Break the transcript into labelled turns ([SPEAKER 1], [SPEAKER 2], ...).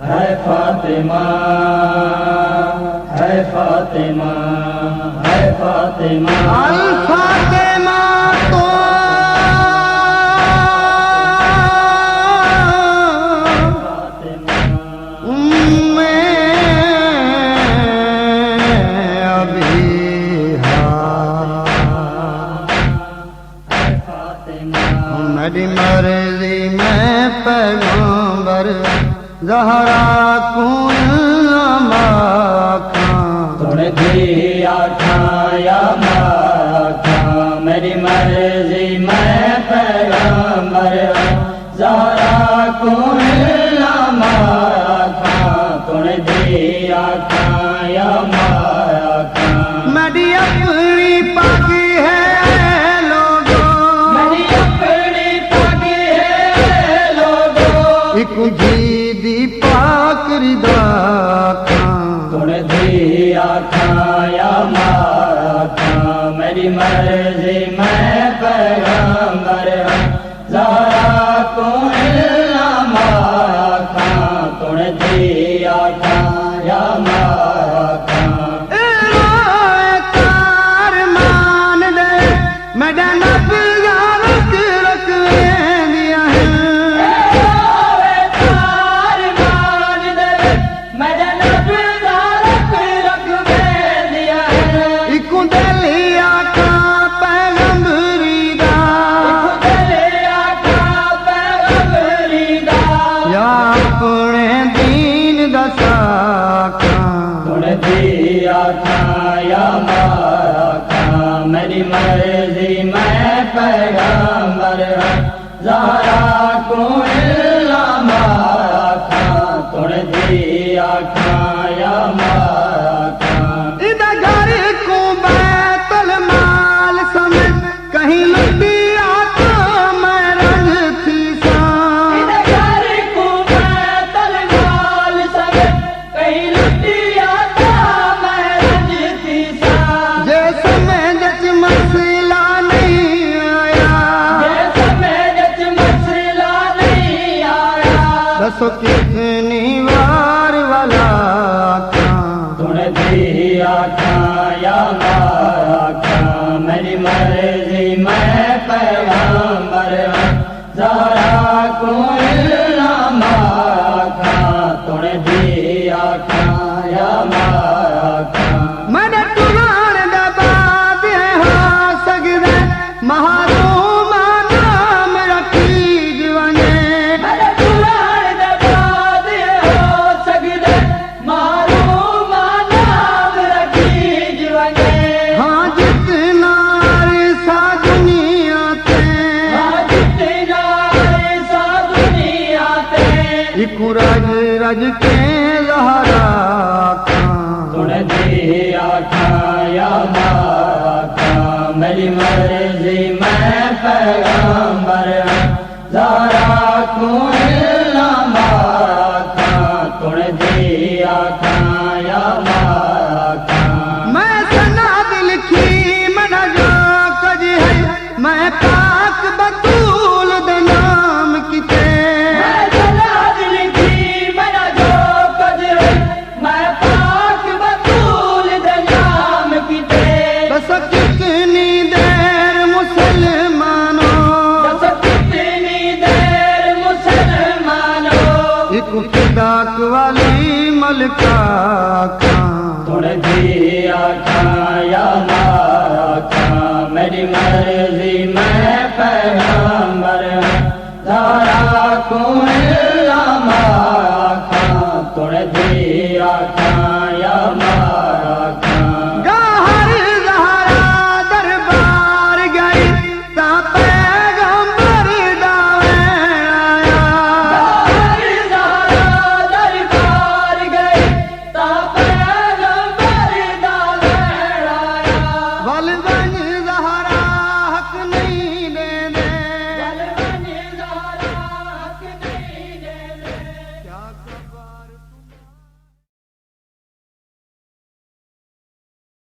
[SPEAKER 1] है फातिमा, है फातिमा, है फातिमा।
[SPEAKER 2] अल फातिमा तो उम्मे अबीहा, मेरी मर्जी में पैगंबर ज़हरा कौन माखा,
[SPEAKER 1] तूने दिया खाया माखा, मेरी मर्जी मैं पैगंबर ज़हरा कौन माखा, तूने दिया खाया माखा।
[SPEAKER 2] मेरी अपनी पाकी है लोगो,
[SPEAKER 1] मेरी अपनी पाकी है लोगो,
[SPEAKER 2] एक जी दी पाक रिदा खां,
[SPEAKER 1] तूने दिया खाया माखा, मेरी मर्जी मैं पैगंबर ज़हरा कौन माखा, तूने दिया खाया माखा।
[SPEAKER 2] कार मान दे मेरा नबी रख रख दिया है, इको दलिया का पैगंबरी दा, या अपने दीन दा साका,
[SPEAKER 1] तूने दिया खाया माखा, मेरी मर्जी मैं पैगंबर ज़हरा कौन माखा, तूने दिया खाया माखा।
[SPEAKER 2] इधर घर को बैतुल माल समझ कहीं लुटिया तो मैं रंग थी सा,
[SPEAKER 1] घर को बैतुल माल सब कहीं लुटिया था मैं रंजती सा,
[SPEAKER 2] जैसे मैं जच मसला नहीं आया,
[SPEAKER 1] जैसे मैं जच मसला नहीं आया,
[SPEAKER 2] दसो कितनी वार वाला खां,
[SPEAKER 1] तूने दिया खाया माखा, मेरी मर्जी मैं पैगंबर ज़हरा कौन माखा, तूने दिया खाया माखा।
[SPEAKER 2] मैंने तुलान दबाद हो सकदे महारूम नाम रखी जवाने,
[SPEAKER 1] मेरे दुलार दबाद हो सकदे मारूम नाम रखी जीवने,
[SPEAKER 2] हाँ जितना सा दुनिया ते,
[SPEAKER 1] हाँ जितना ऐसा दुनिया ते,
[SPEAKER 2] एक रज रज के ज़हरा खां,
[SPEAKER 1] तूने दिया खाया माखा, मेरी मर्जी मैं पैगंबर ज़हरा कौन माखा, तूने दिया खाया माखा।
[SPEAKER 2] मैं सना दिल की मना जो कज है, मैं पाक बतूल दे नाम किते,
[SPEAKER 1] मैं सदा दिल की मना जो कदर, मैं पाक बतूल दे नाम किते,
[SPEAKER 2] बस कितनी देर मुसलमानों,
[SPEAKER 1] बस कितनी देर मुसलमानों,
[SPEAKER 2] एक फिदाक वाली मलका खां,
[SPEAKER 1] तूने दिया खाया माखा, मेरी मर्जी मैं पैगंबर ज़हरा कौन माखा, तूने दिया खाया माखा।
[SPEAKER 2] गाहर ज़हरा दरबार गई ता